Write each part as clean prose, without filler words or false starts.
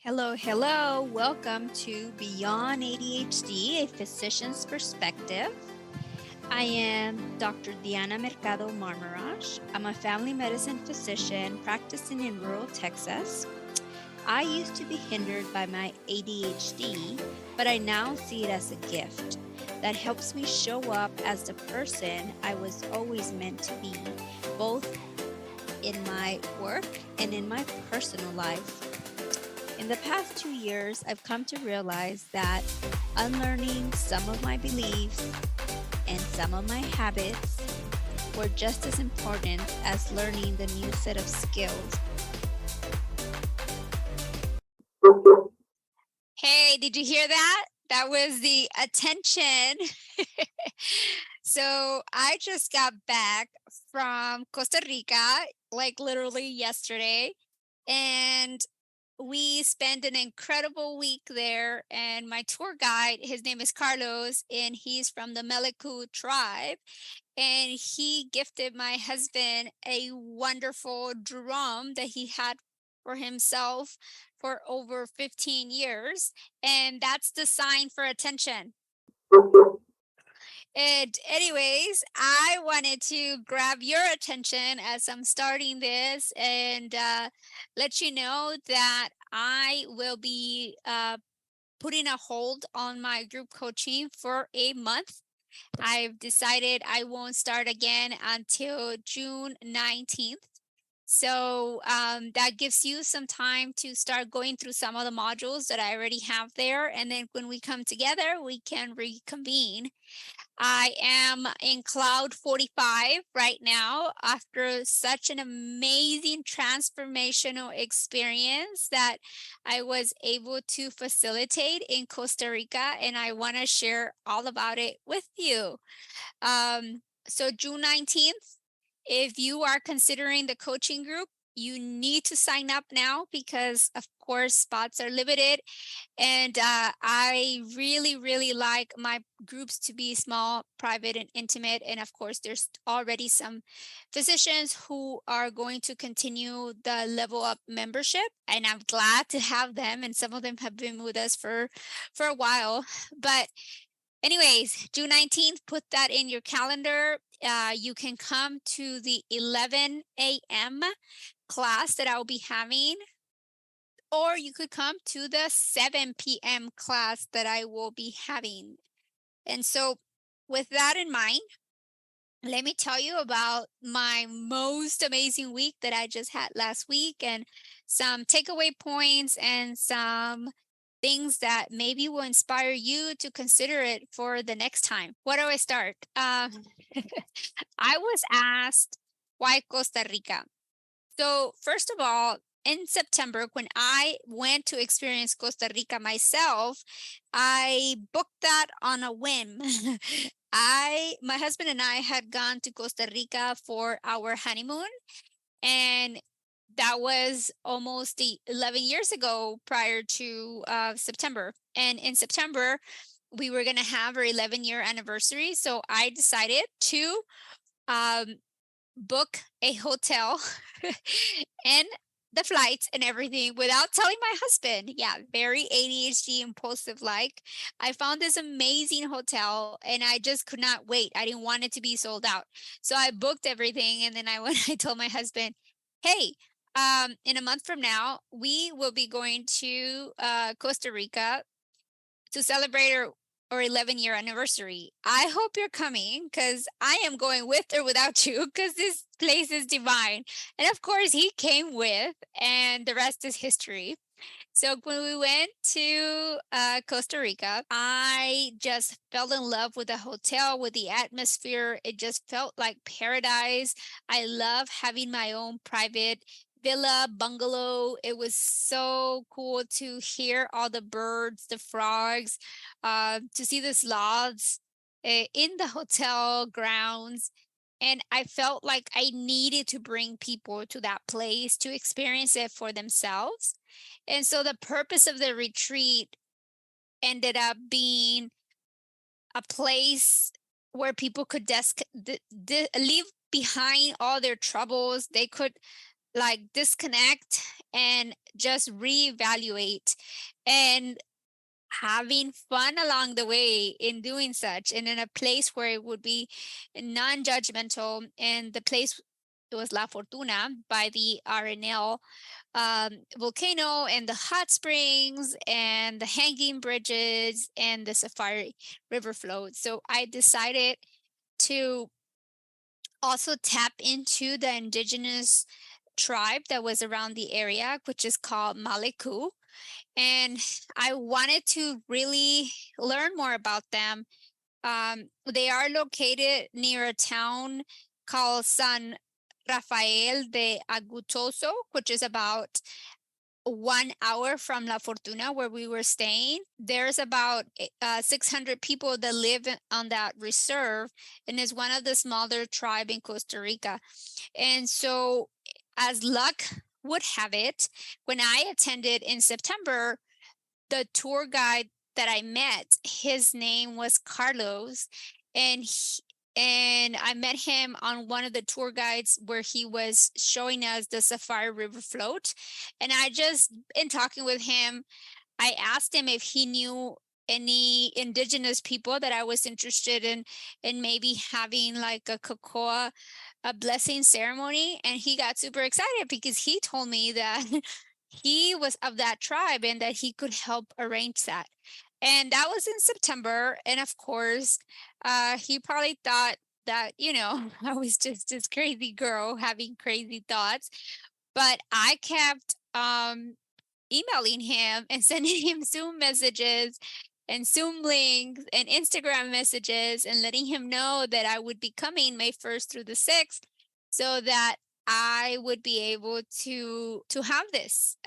Hello, hello. Welcome to Beyond ADHD, a physician's perspective. I am Dr. Diana Mercado-Marmarosh. I'm a family medicine physician practicing in rural Texas. I used to be hindered by my ADHD, but I now see it as a gift that helps me show up as the person I was always meant to be, both in my work and in my personal life. In the past 2 years, I've come to realize that unlearning some of my beliefs and some of my habits were just as important as learning the new set of skills. Hey, did you hear that? That was the attention. So I just got back from Costa Rica, like literally yesterday, and we spent an incredible week there. And my tour guide, his name is Carlos, and he's from the Mela tribe. And he gifted my husband a wonderful drum that he had for himself for over 15 years. And that's the sign for attention. And anyways, I wanted to grab your attention as I'm starting this and let you know that I will be putting a hold on my group coaching for a month. I've decided I won't start again until June 19th. So that gives you some time to start going through some of the modules that I already have there. And then when we come together, we can reconvene. I am in cloud 45 right now after such an amazing transformational experience that I was able to facilitate in Costa Rica, and I want to share all about it with you. So June 19th, if you are considering the coaching group, you need to sign up now because, of course, spots are limited. And I really, really like my groups to be small, private, and intimate. And of course, there's already some physicians who are going to continue the level up membership. And I'm glad to have them. And some of them have been with us for a while. But anyways, June 19th, put that in your calendar. You can come to the 11 a.m. class that I'll be having, or you could come to the 7 p.m. class that I will be having. And so, with that in mind, let me tell you about my most amazing week that I just had last week and some takeaway points and some things that maybe will inspire you to consider it for the next time. Where do I start? I was asked, why Costa Rica? So, first of all, in September, when I went to experience Costa Rica myself, I booked that on a whim. My husband and I had gone to Costa Rica for our honeymoon, and that was almost 11 years ago prior to September. And in September, we were going to have our 11-year anniversary. So I decided to book a hotel and the flights and everything without telling my husband. Yeah, very ADHD impulsive like. I found this amazing hotel and I just could not wait. I didn't want it to be sold out. So I booked everything and then I told my husband, hey, in a month from now, we will be going to Costa Rica to celebrate our 11-year anniversary. I hope you're coming because I am going with or without you because this place is divine. And of course, he came with, and the rest is history. So when we went to Costa Rica, I just fell in love with the hotel, with the atmosphere. It just felt like paradise. I love having my own private villa bungalow. It was so cool to hear all the birds, the frogs, to see the sloths in the hotel grounds. And I felt like I needed to bring people to that place to experience it for themselves. And so the purpose of the retreat ended up being a place where people could leave behind all their troubles. They could like disconnect and just reevaluate and having fun along the way in doing such, and in a place where it would be non-judgmental. And the place, it was La Fortuna by the RNL volcano, and the hot springs and the hanging bridges and the Safari River float. So I decided to also tap into the indigenous tribe that was around the area, which is called Maliku. And I wanted to really learn more about them. They are located near a town called San Rafael de Agutoso, which is about 1 hour from La Fortuna, where we were staying. There's about 600 people that live on that reserve, and is one of the smaller tribe in Costa Rica. And so, as luck would have it, when I attended in September, the tour guide that I met, his name was Carlos, and I met him on one of the tour guides where he was showing us the Safari River float. And I just, in talking with him, I asked him if he knew any indigenous people that I was interested in maybe having like a cocoa, a blessing ceremony. And he got super excited because he told me that he was of that tribe and that he could help arrange that. And that was in September. And of course, he probably thought that, I was just this crazy girl having crazy thoughts. But I kept emailing him and sending him Zoom messages and Zoom links and Instagram messages, and letting him know that I would be coming May 1st through the 6th, so that I would be able to have this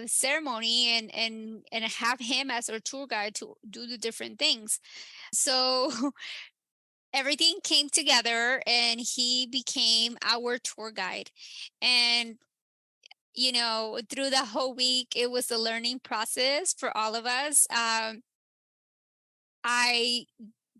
ceremony and have him as our tour guide to do the different things. So everything came together, and he became our tour guide. And through the whole week, it was a learning process for all of us. I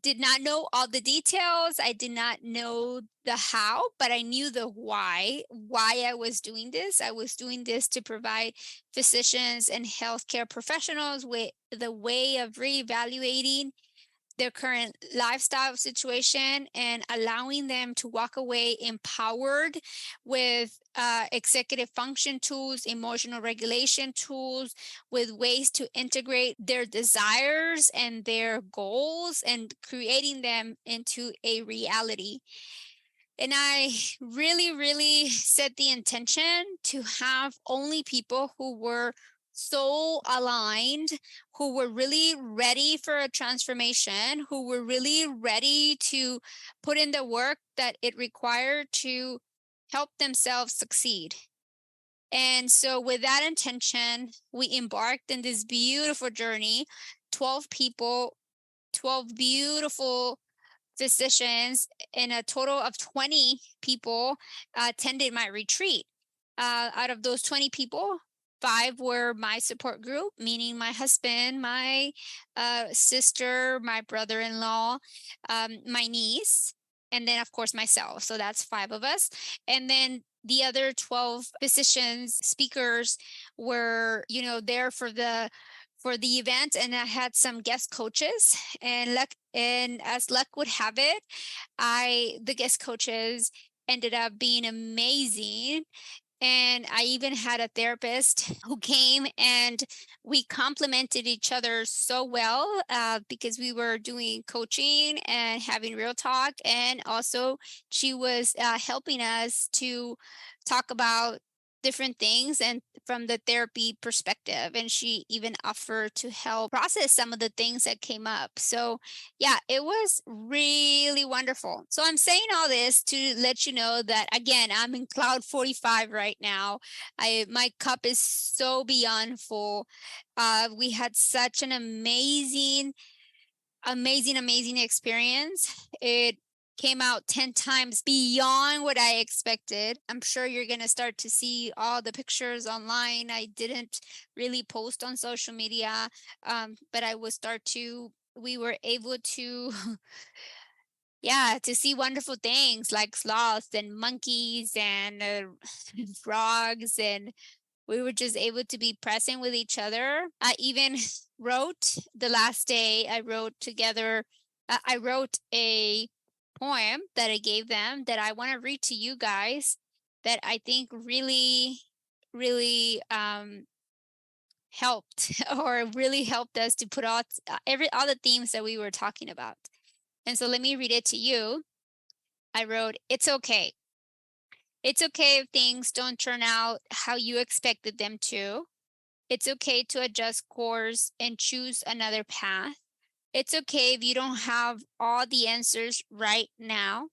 did not know all the details. I did not know the how, but I knew the why I was doing this. I was doing this to provide physicians and healthcare professionals with the way of reevaluating their current lifestyle situation and allowing them to walk away empowered with executive function tools, emotional regulation tools, with ways to integrate their desires and their goals and creating them into a reality. And I really, really set the intention to have only people who were soul aligned, who were really ready for a transformation, who were really ready to put in the work that it required to help themselves succeed. And so, with that intention, we embarked in this beautiful journey. 12 people, 12 beautiful physicians, and a total of 20 people attended my retreat. Out of those 20 people, 5 were my support group, meaning my husband, my sister, my brother-in-law, my niece, and then of course myself. So that's 5 of us. And then the other 12 physicians, speakers were, there for the event, and I had some guest coaches, and as luck would have it, the guest coaches ended up being amazing. And I even had a therapist who came, and we complemented each other so well because we were doing coaching and having real talk. And also, she was helping us to talk about different things and from the therapy perspective. And she even offered to help process some of the things that came up. So yeah, it was really wonderful. So I'm saying all this to let you know that, again, I'm in cloud 45 right now. My cup is so beyond full. We had such an amazing experience. It came out 10 times beyond what I expected. I'm sure you're going to start to see all the pictures online. I didn't really post on social media, but I will start to. We were able to, yeah, to see wonderful things like sloths and monkeys and frogs and We were just able to be present with each other. I even wrote the last day, I wrote together, I wrote a poem that I gave them that I want to read to you guys that I think really, really helped or really helped us to put out all the themes that we were talking about. And so let me read it to you. I wrote, "It's okay. It's okay if things don't turn out how you expected them to. It's okay to adjust course and choose another path. It's okay if you don't have all the answers right now.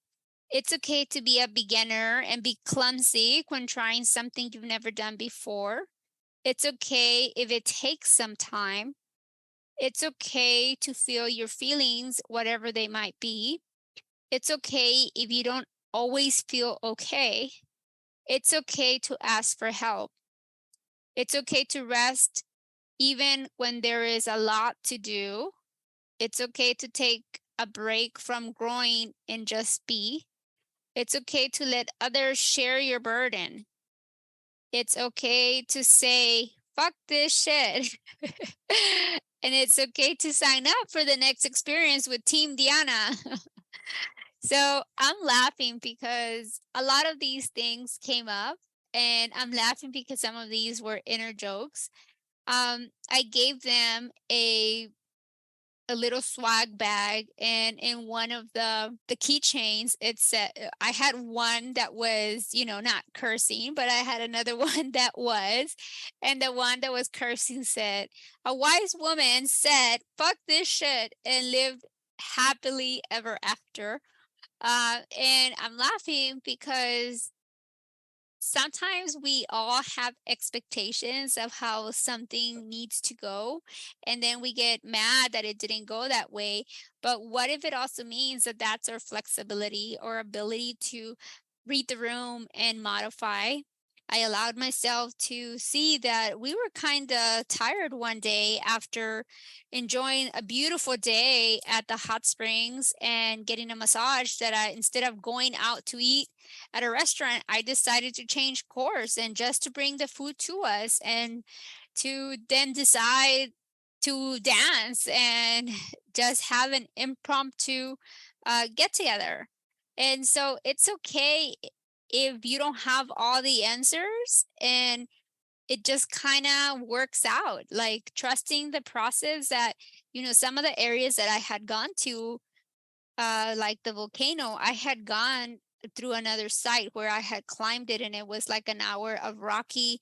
It's okay to be a beginner and be clumsy when trying something you've never done before. It's okay if it takes some time. It's okay to feel your feelings, whatever they might be. It's okay if you don't always feel okay. It's okay to ask for help. It's okay to rest even when there is a lot to do. It's okay to take a break from growing and just be. It's okay to let others share your burden. It's okay to say, fuck this shit." And it's okay to sign up for the next experience with Team Diana. So I'm laughing because a lot of these things came up, and I'm laughing because some of these were inner jokes. I gave them a little swag bag, and in one of the keychains it said, I had one that was, not cursing, but I had another one that was, and the one that was cursing said, "A wise woman said, fuck this shit, and lived happily ever after." And I'm laughing because sometimes we all have expectations of how something needs to go, and then we get mad that it didn't go that way. But what if it also means that that's our flexibility or ability to read the room and modify? I allowed myself to see that we were kind of tired one day after enjoying a beautiful day at the hot springs and getting a massage, that I, instead of going out to eat at a restaurant, I decided to change course and just to bring the food to us, and to then decide to dance and just have an impromptu get together. And so it's okay if you don't have all the answers, and it just kind of works out, like trusting the process that, some of the areas that I had gone to, like the volcano, I had gone through another site where I had climbed it, and it was like an hour of rocky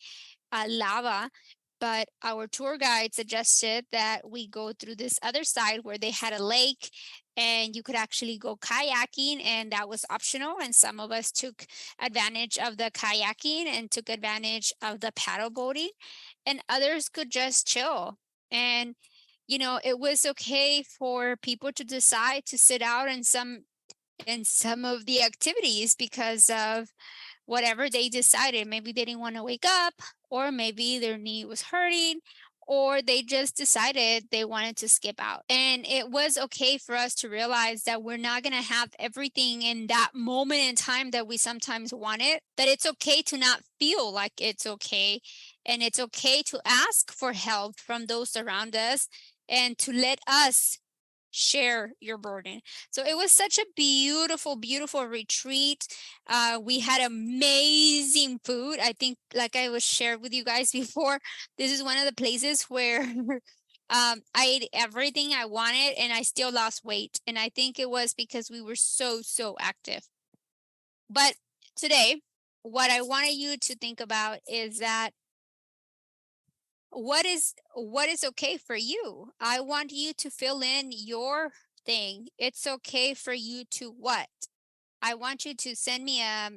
lava. But our tour guide suggested that we go through this other side where they had a lake and you could actually go kayaking, and that was optional. And some of us took advantage of the kayaking and took advantage of the paddle boating, and others could just chill. And it was okay for people to decide to sit out in some of the activities because of whatever they decided. Maybe they didn't want to wake up, or maybe their knee was hurting, or they just decided they wanted to skip out. And it was okay for us to realize that we're not going to have everything in that moment in time that we sometimes want it, that it's okay to not feel like it's okay. And it's okay to ask for help from those around us, and to let us share your burden. So it was such a beautiful, beautiful retreat. We had amazing food. I think, like I was shared with you guys before, this is one of the places where I ate everything I wanted, and I still lost weight. And I think it was because we were so, so active. But today, what I wanted you to think about is that what is okay for you. I want you to fill in your thing. It's okay for you to what? I want you to send me a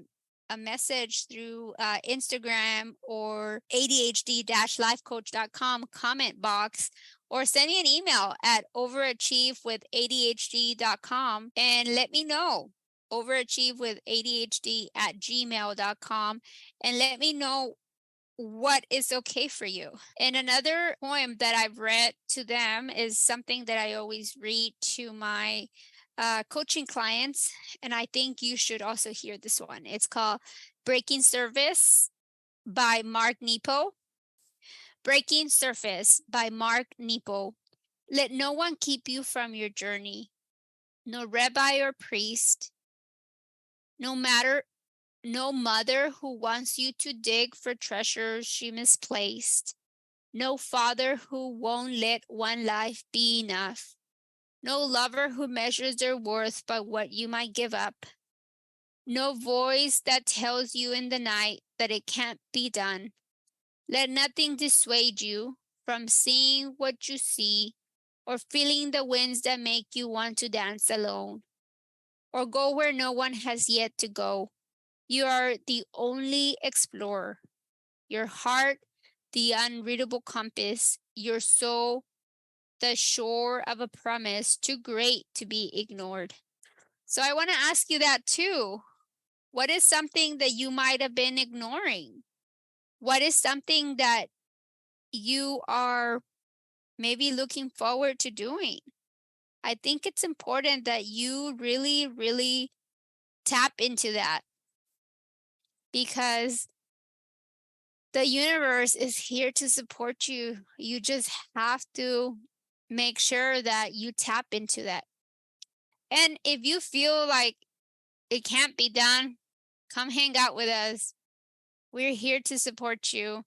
message through Instagram or adhd-lifecoach.com comment box, or send me an email at overachievewithadhd.com and let me know. overachievewithadhd@gmail.com, and let me know what is okay for you. And another poem that I've read to them is something that I always read to my coaching clients, and I think you should also hear this one. It's called Breaking Service by Mark Nepo. Breaking Surface by Mark Nepo. Let no one keep you from your journey, no rabbi or priest, no matter, no mother who wants you to dig for treasures she misplaced, no father who won't let one life be enough, no lover who measures their worth by what you might give up, no voice that tells you in the night that it can't be done. Let nothing dissuade you from seeing what you see or feeling the winds that make you want to dance alone or go where no one has yet to go. You are the only explorer. Your heart, the unreadable compass, your soul, the shore of a promise too great to be ignored. So I want to ask you that too. What is something that you might have been ignoring? What is something that you are maybe looking forward to doing? I think it's important that you really, really tap into that, because the universe is here to support you. You just have to make sure that you tap into that. And if you feel like it can't be done, come hang out with us. We're here to support you.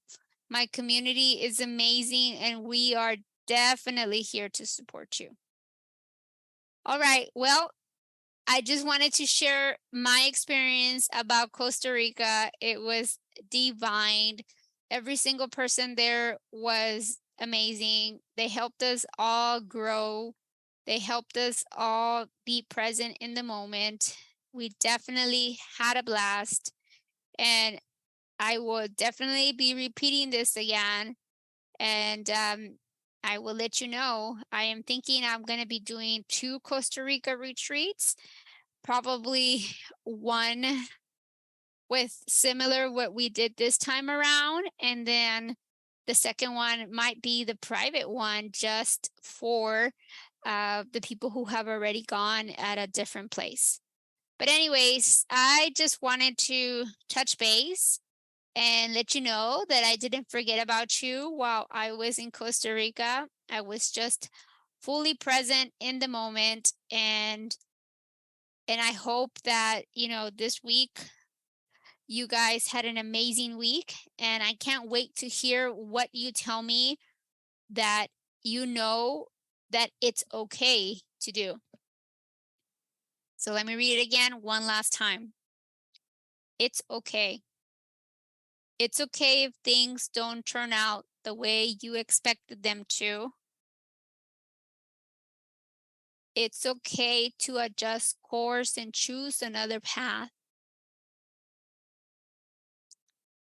My community is amazing, and we are definitely here to support you. All right. Well, I just wanted to share my experience about Costa Rica. It was divine. Every single person there was amazing. They helped us all grow. They helped us all be present in the moment. We definitely had a blast. And I will definitely be repeating this again. And I will let you know. I am thinking I'm going to be doing 2 Costa Rica retreats, probably one with similar what we did this time around, and then the second one might be the private one just for the people who have already gone at a different place. But anyways, I just wanted to touch base and let you know that I didn't forget about you while I was in Costa Rica. I was just fully present in the moment, and I hope that, this week you guys had an amazing week, and I can't wait to hear what you tell me that you know that it's okay to do. So let me read it again one last time. It's okay. It's okay if things don't turn out the way you expected them to. It's okay to adjust course and choose another path.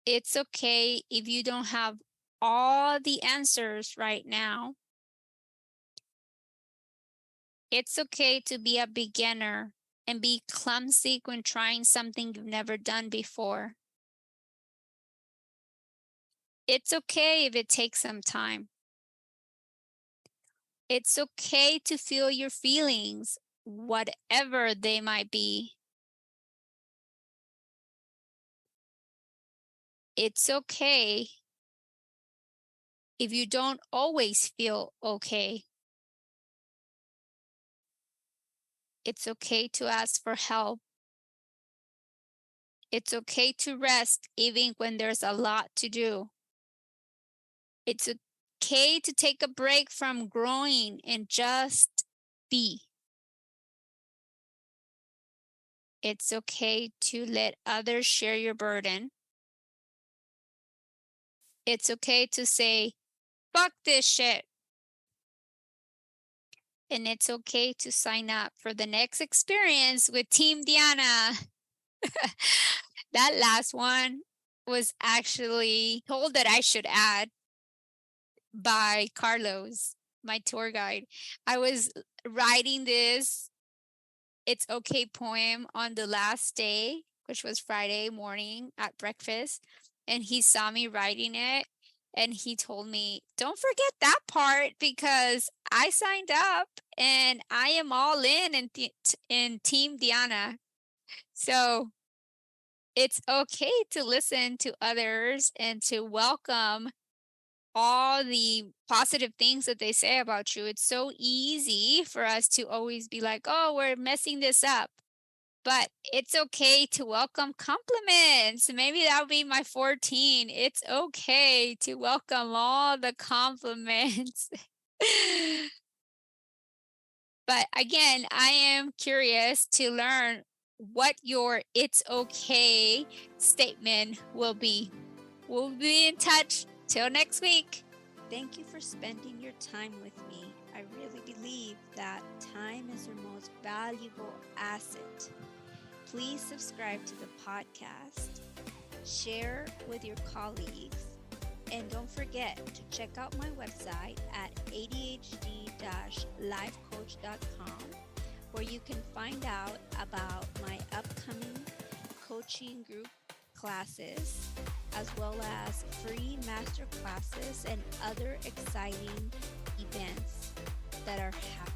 It's okay if you don't have all the answers right now. It's okay to be a beginner and be clumsy when trying something you've never done before. It's okay if it takes some time. It's okay to feel your feelings, whatever they might be. It's okay if you don't always feel okay. It's okay to ask for help. It's okay to rest even when there's a lot to do. It's okay to take a break from growing and just be. It's okay to let others share your burden. It's okay to say, fuck this shit. And it's okay to sign up for the next experience with Team Diana. That last one was actually told that I should add by Carlos, my tour guide. I was writing this It's Okay poem on the last day, which was Friday morning at breakfast. And he saw me writing it, and he told me, don't forget that part, because I signed up and I am all in Team Diana. So it's okay to listen to others and to welcome all the positive things that they say about you. It's so easy for us to always be like, oh, we're messing this up. But it's okay to welcome compliments. Maybe that'll be my 14. It's okay to welcome all the compliments. But again, I am curious to learn what your it's okay statement will be. We'll be in touch. Till next week. Thank you for spending your time with me. I really believe that time is your most valuable asset. Please subscribe to the podcast, share with your colleagues, and don't forget to check out my website at adhd-lifecoach.com, where you can find out about my upcoming coaching group classes, as well as free master classes and other exciting events that are happening.